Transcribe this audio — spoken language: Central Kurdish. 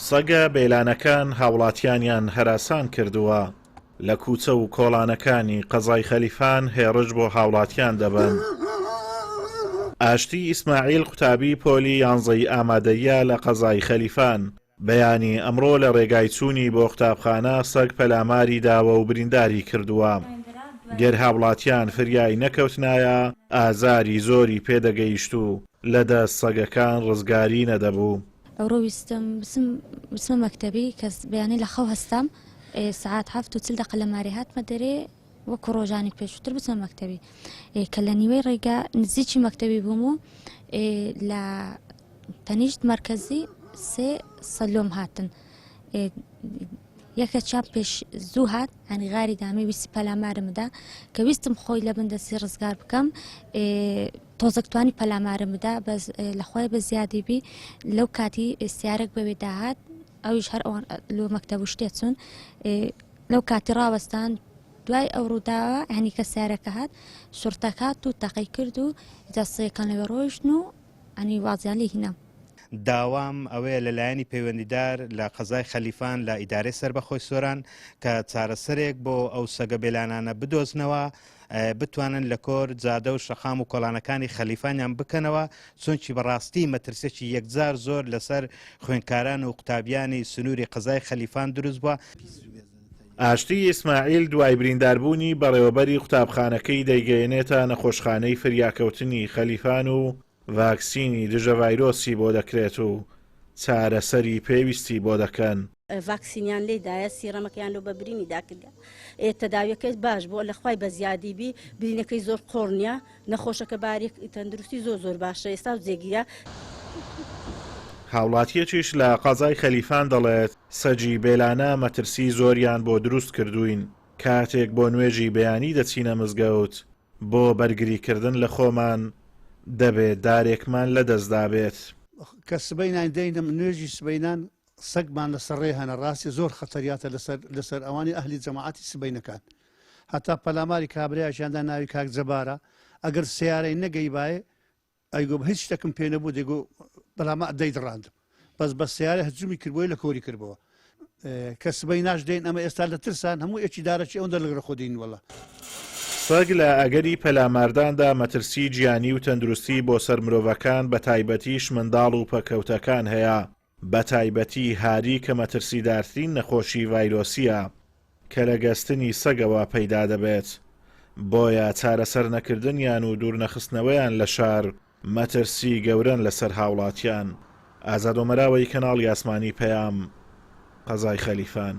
سەگە بێلانەکان هاوڵاتیانیان هەراسان کردووە. لە کوچە و کۆڵانەکانی قەزای خەلیفان هێڕش بۆ هاوڵاتیان دەبن. ئاشتی ئیسماعیل قوتابی پۆلی 11ی ئامادەیە لە قەزای خەلیفان بەیانی ئەمڕۆ لە ڕێگای چوونی بۆ قوتابخانە سەگ پەلاماری داوە و برینداری کردووە. گەر هاوڵاتیان فریای نەکەوتنایە ئازاری زۆری پێدەگەیشت و لەدەست سەگەکان ڕزگاری نەدەبوو. ئەوڕۆ ویستم بسمە مەکتەبی کەس بەیانی لە خەو هەستم سعات 7:40 لە ماری هاتمە دەرێ وەکو ڕۆژانی پێشووتر بچمە مەکتەبی کە لە نیوەی ڕێگا نزیکی مەکتەبی بووم و لە تەنیشت مرکزی 3 سەلۆم هاتن یەکە چاپ پێش زوو هات ئەنی غاری دامێ ویستی پەلامارمدا کە ویستم خۆی لە بندەسی ڕزگار بکەم تۆزەکتوانی پەلامارمدا لەخوای بە زیادی بی لەو کاتی سیارێک بەوێ داهات ئەویش هەر ئەوان لۆ مەکتەب و شتێ چوون لەو کاتی ڕاوەستان دوای ئەو ڕووداوە هەنی کە سیارەکە هات شورتەکات و تەقی کرد و جەسەکان لەوێ ڕۆیشتن و ئەنی وازیان لێ هینە. داوام ئەوەیە لەلایەنی پەیوەندیدار لە قەزای خەلیفان لە ئیدارەی سەربەخۆی سۆران کە چارەسەرێک بۆ ئەو سەگە بێلانانە بدۆزنەوە بتوانن لە کۆر جادە و شەخام و کۆڵانەکانی خەلیفانیان بکەنەوە چونکی بەڕاستی مەترسێکی یەکجار زۆر لەسەر خوێندکاران و قوتابیانی سنووری قەزای خەلیفان دروست بووە. ئاشتی ئیسماعیل دوای برینداربوونی بەڕێوەبەری قوتابخانەکەی دەیگەیەنێتە نەخۆشخانەی فریاکەوتنی خەلیفان و ڤاکسینی دژە ڤایرۆسی بۆ دەکرێت و چارەسەری پێویستی بۆ دەکەن. ڤاکسینیان لێدایە سیرەمەکەیان لەو بە برینی داکردە تەداویەکەی باش بۆ لەخوای بە زیادی بی برینەکەی زۆر قۆڕ نییە نەخۆشەکە بارێک تەندروستی زۆر باشە ئێستا و جێگیرە. هاوڵاتیەکیش لە قەزای خەلیفان دەڵێت سەگی بێلانە مەترسی زۆریان بۆ دروست کردوین کاتێک بۆ نوێژی بەیانی دەچینە مزگەوت بۆ بەرگریکردن لە خۆمان دەبێت دارێکمان لەدەستدا بێت. کە سبەینان دەینم نوێژی سبەینان سەگمان لەسەر ڕێ هەنە ڕاستی زۆر خەتەریاتە لەسەر ئەوانی ئەهلی جەماعەتی سبەینەکان هەتا پەلاماری کابرایشیاندا ناوی کاک جەبارە ئەگەر سیارەی نەگەی باێ ئەیگۆ هیچ شتێکم پێ نەبوو دەیگۆ بەلامە دەیدڕاندم بەس بە سیارە هەجومی کردبووی لە کۆری کردبەوە کە سبەی ناش دێن ئەمە ئێستا لە ترسان هەموو ئەکی دارەکی ئەوەندە لەگرە خۆدین وەڵە. سەگ لە ئەگەری پەلامارداندا مەترسی گیانی و تەندروستی بۆ سەر مرۆڤەکان بە تایبەتیش منداڵ و پەکەوتەکان هەیە بە تایبەتی هاری کە مەترسیدارترین نەخۆشی ڤایرۆسیە کە لە گەستنی سەگەوە پەیدا دەبێت بۆیە چارەسەر نەکردنیان و دوورنەخستنەوەیان لە شار مەترسی گەورن لەسەر هاوڵاتیان. ئازاد ومەراوەی کەناڵی ئاسمانی پەیام قەزای خەلیفان.